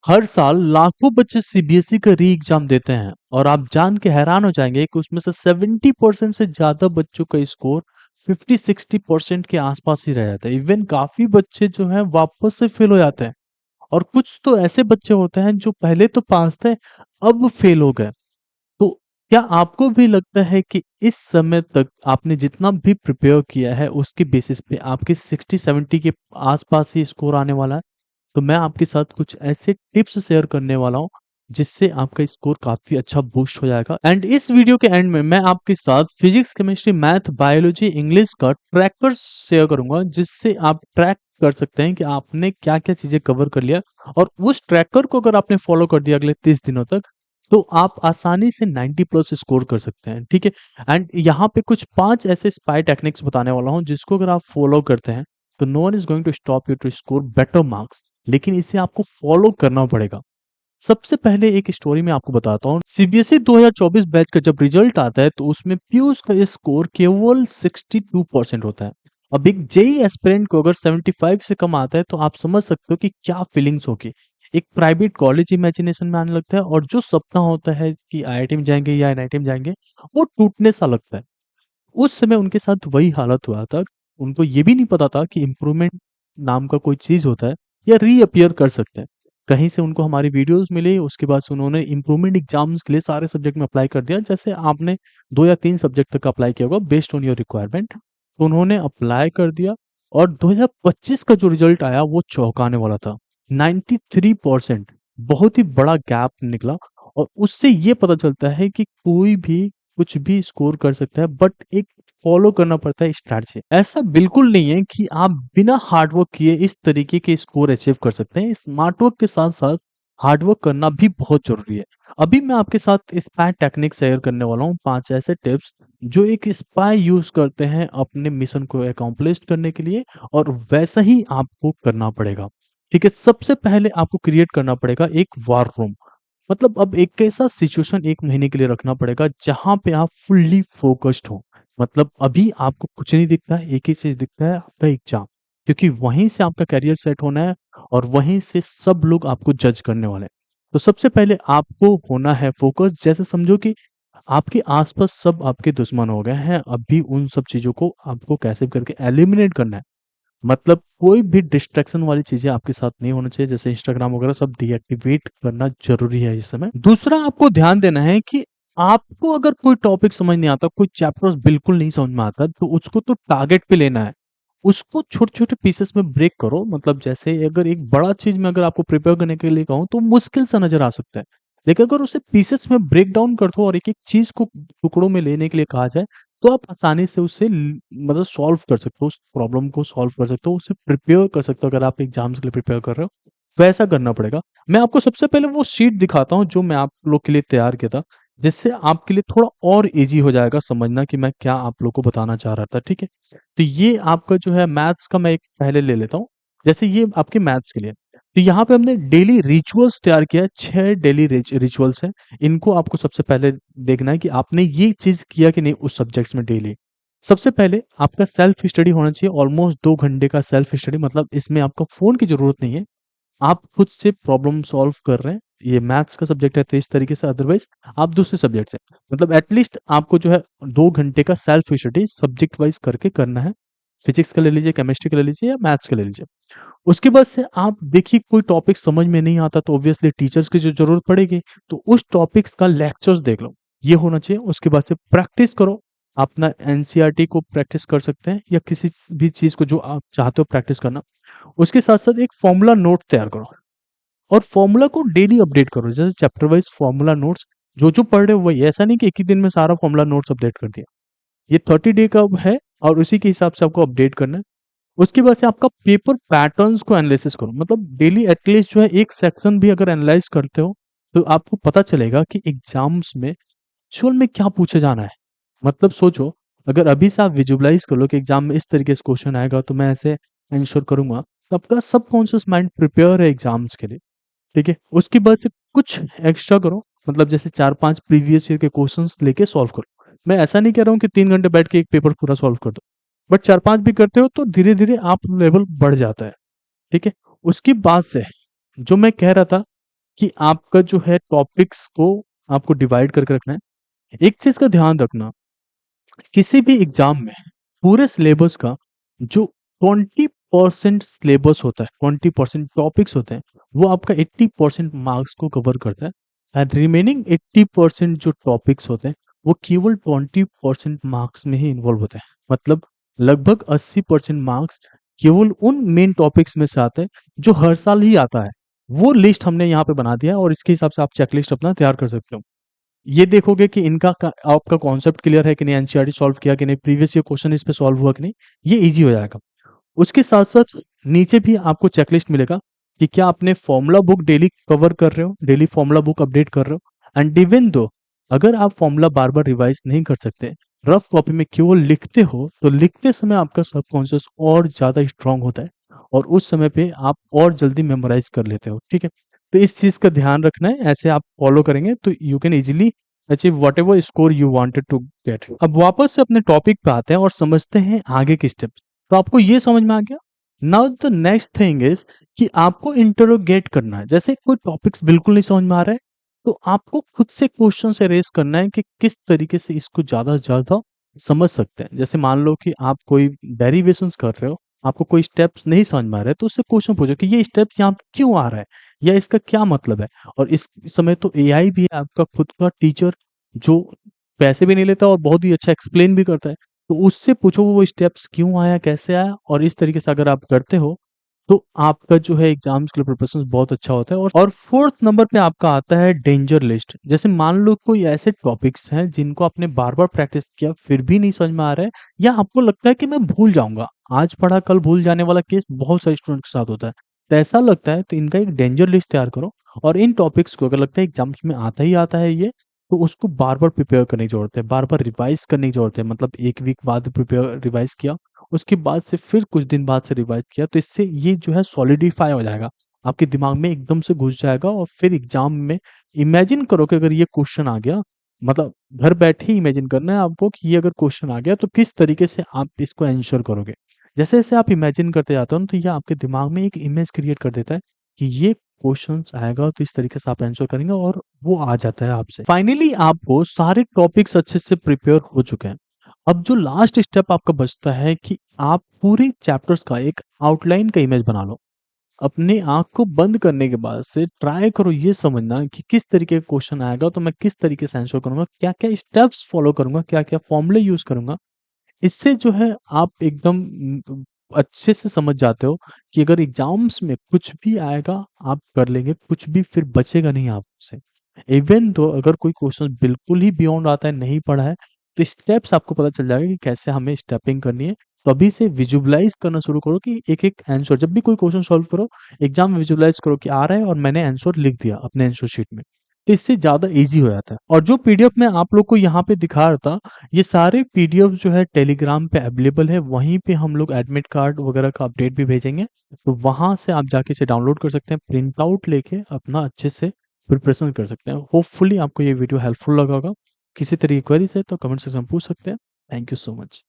हर साल लाखों बच्चे सीबीएसई का री एग्जाम देते हैं और आप जान के हैरान हो जाएंगे कि उसमें से 70% से ज्यादा बच्चों का स्कोर 50-60% के आसपास ही रह जाता है। इवन काफी बच्चे जो हैं वापस से फेल हो जाते हैं और कुछ तो ऐसे बच्चे होते हैं जो पहले तो पास थे, अब फेल हो गए। तो क्या आपको भी लगता है कि इस समय तक आपने जितना भी प्रिपेयर किया है उसके बेसिस पे आपके 60-70 के आसपास ही स्कोर आने वाला है? तो मैं आपके साथ कुछ ऐसे टिप्स शेयर करने वाला हूँ जिससे आपका स्कोर काफी अच्छा बूस्ट हो जाएगा। एंड इस वीडियो के एंड में मैं आपके साथ physics, chemistry, math, biology, English का ट्रैकर शेयर करूंगा जिससे आप ट्रैक कर सकते हैं कि आपने क्या क्या चीजें कवर कर लिया। और उस ट्रैकर को अगर आपने फॉलो कर दिया अगले 30 दिनों तक तो आप आसानी से 90 प्लस स्कोर कर सकते हैं। ठीक है। एंड यहाँ पे कुछ 5 ऐसे स्पाई टेक्निक्स बताने वाला हूँ जिसको अगर आप फॉलो करते हैं तो no one is going to stop you to score better marks, लेकिन इसे आपको फॉलो करना पड़ेगा। सबसे पहले एक स्टोरी में आपको बताता हूँ। सीबीएसई 2024 बैच का जब रिजल्ट आता है तो उसमें पीयूष का स्कोर केवल 62% होता है। अब एक जेई एस्पिरेंट को अगर 75 से कम आता है तो आप समझ सकते हो कि क्या फीलिंग्स होगी। एक प्राइवेट कॉलेज इमेजिनेशन में आने लगता है और जो सपना होता है कि आईआईटी में जाएंगे या एनआईटी में जाएंगे वो टूटने सा लगता है। उस समय उनके साथ वही हालत हुआ था। उनको ये भी नहीं पता था कि इम्प्रूवमेंट नाम का कोई चीज होता है या रीअपियर कर सकते हैं। कहीं से उनको हमारी वीडियोस मिली, उसके बाद से उन्होंने इम्प्रूवमेंट एग्जाम्स के लिए सारे सब्जेक्ट में अप्लाई कर दिया। जैसे आपने 2 या 3 सब्जेक्ट तक अप्लाई किया होगा बेस्ड ऑन योर रिक्वायरमेंट, तो उन्होंने अप्लाई कर दिया। और 2025 का जो रिजल्ट आया वो चौंकाने वाला था। 93%, बहुत ही बड़ा गैप निकला। और उससे ये पता चलता है कि कोई भी कुछ भी स्कोर कर सकता है, बट एक फॉलो करना पड़ता है स्ट्रैटेजी। ऐसा बिल्कुल नहीं है कि आप बिना हार्डवर्क किए इस तरीके के स्कोर अचीव कर सकते हैं। स्मार्ट वर्क के साथ साथ हार्डवर्क करना भी बहुत जरूरी है। अभी मैं आपके साथ स्पाई टेक्निक शेयर करने वाला हूँ, 5 ऐसे टिप्स जो एक स्पाई यूज करते हैं अपने मिशन को अकॉम्प्लिश करने के लिए, और वैसा ही आपको करना पड़ेगा। ठीक है। सबसे पहले आपको क्रिएट करना पड़ेगा एक वार रूम। मतलब अब एक ऐसा सिचुएशन 1 महीने के लिए रखना पड़ेगा जहां पे आप फुल्ली फोकस्ड हो। मतलब अभी आपको कुछ नहीं दिखता है, एक ही चीज दिखता है, आपका एग्जाम। क्योंकि वहीं से आपका करियर सेट होना है और वहीं से सब लोग आपको जज करने वाले हैं। तो सबसे पहले आपको होना है फोकस। जैसे समझो कि आपके आसपास सब आपके दुश्मन हो गए हैं, अभी उन सब चीजों को आपको कैसे करके एलिमिनेट करना है। मतलब कोई भी डिस्ट्रैक्शन वाली चीजें आपके साथ नहीं होना चाहिए, जैसे इंस्टाग्राम वगैरह सब डीएक्टिवेट करना जरूरी है इस समय। दूसरा आपको ध्यान देना है कि आपको अगर कोई टॉपिक समझ नहीं आता, कोई चैप्टर्स बिल्कुल नहीं समझ में आता, तो उसको तो टारगेट पे लेना है। उसको छोटे छोटे पीसेस में ब्रेक करो। मतलब जैसे अगर एक बड़ा चीज में अगर आपको प्रिपेयर करने के लिए कहूँ तो मुश्किल सा नजर आ सकता है, लेकिन अगर उसे पीसेस में ब्रेक डाउन कर दो और एक एक चीज को टुकड़ों में लेने के लिए कहा जाए तो आप आसानी से उसे मतलब सॉल्व कर सकते हो, उस प्रॉब्लम को सॉल्व कर सकते हो, उसे प्रिपेयर कर सकते हो। अगर आप एग्जाम्स के लिए प्रिपेयर कर रहे हो वैसा करना पड़ेगा। मैं आपको सबसे पहले वो शीट दिखाता हूँ जो मैं आप लोग के लिए तैयार किया था, जिससे आपके लिए थोड़ा और इजी हो जाएगा समझना कि मैं क्या आप लोग को बताना चाह रहा था। ठीक है। तो ये आपका जो है मैथ्स का, मैं एक पहले ले लेता हूँ। जैसे ये आपके मैथ्स के लिए, तो यहाँ पे हमने डेली रिचुअल्स तैयार किया है। 6 डेली रिचुअल्स हैं। इनको आपको सबसे पहले देखना है कि आपने ये चीज किया कि नहीं उस सब्जेक्ट में डेली। सबसे पहले आपका सेल्फ स्टडी होना चाहिए, ऑलमोस्ट 2 घंटे का सेल्फ स्टडी। मतलब इसमें आपका फोन की जरूरत नहीं है, आप खुद से प्रॉब्लम सॉल्व कर रहे हैं। ये मैथ्स का सब्जेक्ट है तो इस तरीके से, अदरवाइज आप दूसरे सब्जेक्ट से, मतलब एटलीस्ट आपको जो है 2 घंटे का सेल्फ स्टडी सब्जेक्ट वाइज करके करना है। फिजिक्स का ले लीजिए, केमिस्ट्री का ले लीजिए या मैथ्स का ले लीजिए। उसके बाद से आप देखिए कोई टॉपिक समझ में नहीं आता तो ऑब्वियसली टीचर्स की जो जरूरत पड़ेगी, तो उस टॉपिक्स का लेक्चर्स देख लो, ये होना चाहिए। उसके बाद से प्रैक्टिस करो। अपना एनसीईआरटी को प्रैक्टिस कर सकते हैं या किसी भी चीज को जो आप चाहते हो प्रैक्टिस करना। उसके साथ साथ एक फॉर्मूला नोट तैयार करो और फॉर्मूला को डेली अपडेट करो। जैसे चैप्टर वाइज फॉर्मूला नोट्स जो जो पढ़ रहे हो वही, ऐसा नहीं कि एक ही दिन में सारा फॉर्मूला नोट्स अपडेट कर दिया। ये 30 डे का है और उसी के हिसाब से आपको अपडेट करना है। उसके बाद से आपका पेपर पैटर्न्स को एनालिसिस करो। मतलब डेली एटलीस्ट जो है एक सेक्शन भी अगर एनालाइज करते हो तो आपको पता चलेगा कि एग्जाम्स में एक्चुअल में क्या पूछे जाना है। मतलब सोचो, अगर अभी से आप विजुअलाइज कर लो कि एग्जाम में इस तरीके से क्वेश्चन आएगा तो मैं ऐसे इंश्योर करूंगा, तो आपका सबकॉन्शियस माइंड प्रिपेयर है एग्जाम्स के लिए। ठीक है। उसके बाद से कुछ एक्स्ट्रा करो। मतलब जैसे 4-5 प्रीवियस ईयर के क्वेश्चंस लेके सॉल्व करो। मैं ऐसा नहीं कह रहा हूँ कि 3 घंटे बैठ के एक पेपर पूरा सॉल्व कर दो, बट 4-5 भी करते हो तो धीरे धीरे आप लेवल बढ़ जाता है। ठीक है। उसके बाद से जो मैं कह रहा था कि आपका जो है टॉपिक्स को आपको डिवाइड करके रखना है। एक चीज़ का ध्यान रखना, किसी भी एग्ज़ाम में पूरे सिलेबस का जो 20% सिलेबस होता है, 20% टॉपिक्स होते हैं, वो आपका 80% मार्क्स को कवर करता है एंड रिमेनिंग 80% जो टॉपिक्स होते हैं, वो केवल 20% मार्क्स में ही इन्वॉल्व होते हैं। मतलब लगभग 80% मार्क्स केवल उन मेन टॉपिक्स में से आते हैं, जो हर साल ही आता है। वो लिस्ट हमने यहाँ पे बना दिया है और इसके हिसाब से आप चेकलिस्ट अपना तैयार कर सकते हो। ये देखोगे कि इनका आपका कॉन्सेप्ट क्लियर है कि नहीं, एनसीईआरटी सॉल्व किया कि नहीं, प्रीवियस ईयर क्वेश्चन इस पे सॉल्व हुआ कि नहीं, ये इजी हो जाएगा। उसके साथ साथ नीचे भी आपको चेकलिस्ट मिलेगा कि क्या आपने फॉर्मूला बुक डेली कवर कर रहे हो, डेली फॉर्मूला बुक अपडेट कर रहे हो। एंड इवन दो अगर आप फॉर्मूला बार बार रिवाइज नहीं कर सकते, रफ कॉपी में केवल लिखते हो, तो लिखते समय आपका सबकॉन्शियस और ज्यादा स्ट्रांग होता है और उस समय पे आप और जल्दी मेमोराइज कर लेते हो। ठीक है, तो इस चीज का ध्यान रखना है। ऐसे आप फॉलो करेंगे तो you can easily achieve whatever score you wanted to get. अब वापस से अपने टॉपिक पे आते हैं और समझते हैं आगे की स्टेप। तो आपको ये समझ में आ गया। Now the next thing is कि आपको इंटरोगेट करना है। जैसे कोई टॉपिक्स बिल्कुल नहीं समझ में आ रहा है, तो आपको खुद से क्वेश्चन से रेस करना है कि किस तरीके से इसको ज्यादा से ज्यादा समझ सकते हैं। जैसे मान लो कि आप कोई डेरिवेशंस कर रहे हो, आपको कोई स्टेप्स नहीं समझ में आ रहा है, तो उससे क्वेश्चन पूछो कि ये स्टेप्स यहाँ पे क्यों आ रहा है या इसका क्या मतलब है। और इस समय तो एआई भी है आपका खुद का टीचर, जो पैसे भी नहीं लेता और बहुत ही अच्छा एक्सप्लेन भी करता है। तो उससे पूछो वो स्टेप्स क्यों आया, कैसे आया, और इस तरीके से अगर आप करते हो तो आपका जो है एग्जाम्स के लिए प्रिपरेशन बहुत अच्छा होता है। और फोर्थ नंबर पे आपका आता है डेंजर लिस्ट। जैसे मान लो कोई ऐसे टॉपिक्स हैं जिनको आपने बार बार प्रैक्टिस किया फिर भी नहीं समझ में आ रहा है, या आपको लगता है कि मैं भूल जाऊंगा, आज पढ़ा कल भूल जाने वाला केस बहुत सारे स्टूडेंट के साथ होता है। तो ऐसा लगता है तो इनका एक डेंजर लिस्ट तैयार करो, और इन टॉपिक्स को अगर लगता है एग्जाम्स में आता ही आता है ये, तो उसको बार बार प्रिपेयर करने की जरूरत है, बार बार रिवाइज करने की जरूरत है। मतलब एक वीक बाद प्रिपेयर रिवाइज किया, उसके बाद से फिर कुछ दिन बाद से रिवाइज किया, तो इससे ये जो है सॉलिडिफाई हो जाएगा, आपके दिमाग में एकदम से घुस जाएगा। और फिर एग्जाम में इमेजिन करो कि अगर ये क्वेश्चन आ गया, मतलब घर बैठे ही इमेजिन करना है आपको कि ये अगर क्वेश्चन आ गया तो किस तरीके से आप इसको आंसर करोगे। जैसे जैसे आप इमेजिन करते जाते हो ना, तो ये आपके दिमाग में एक इमेज क्रिएट कर देता है कि ये क्वेश्चन आएगा तो इस तरीके से आप आंसर करेंगे, और वो आ जाता है आपसे। फाइनली आपको सारे टॉपिक्स अच्छे से प्रिपेयर हो चुके हैं। अब जो लास्ट स्टेप आपका बचता है कि आप पूरे चैप्टर्स का एक आउटलाइन का इमेज बना लो। अपनी आँख को बंद करने के बाद से ट्राई करो ये समझना कि किस तरीके का क्वेश्चन आएगा तो मैं किस तरीके से आंसर करूँगा, क्या-क्या स्टेप्स फॉलो करूँगा, क्या-क्या फॉर्मूले यूज़ करूँगा। इससे जो है आप एकदम अच्छे से समझ जाते हो कि अगर एग्ज़ाम्स में कुछ भी आएगा, आप कर लेंगे, कुछ भी फिर बचेगा नहीं आपसे। इवन दो अगर कोई क्वेश्चन बिल्कुल ही बियॉन्ड आता है, नहीं पढ़ा है, तो स्टेप्स आपको पता चल जाएगा कि कैसे हमें स्टेपिंग करनी है। तो अभी से विजुअलाइज़ करना शुरू करो कि एक-एक आंसर जब भी कोई क्वेश्चन सॉल्व करो, एग्ज़ाम में विजुअलाइज़ करो कि आ रहा है और मैंने आंसर लिख दिया अपने आंसर शीट में। तो इससे ज़्यादा ईज़ी हो जाता है। और जो पीडीएफ मैं आप लोग को यहाँ पे दिखा रहा था, ये सारे पीडीएफ जो है टेलीग्राम पे अवेलेबल है। वहीं पे हम लोग एडमिट कार्ड वगैरह का अपडेट भी भेजेंगे। तो वहाँ से आप जाके इसे डाउनलोड कर सकते हैं, प्रिंट आउट लेके अपना अच्छे से प्रिपरेशन कर सकते हैं। होपफुली आपको ये वीडियो हेल्पफुल लगा होगा। किसी तरह की क्वेरीज़ है तो कमेंट सेक्शन में पूछ सकते हैं। Thank you so much.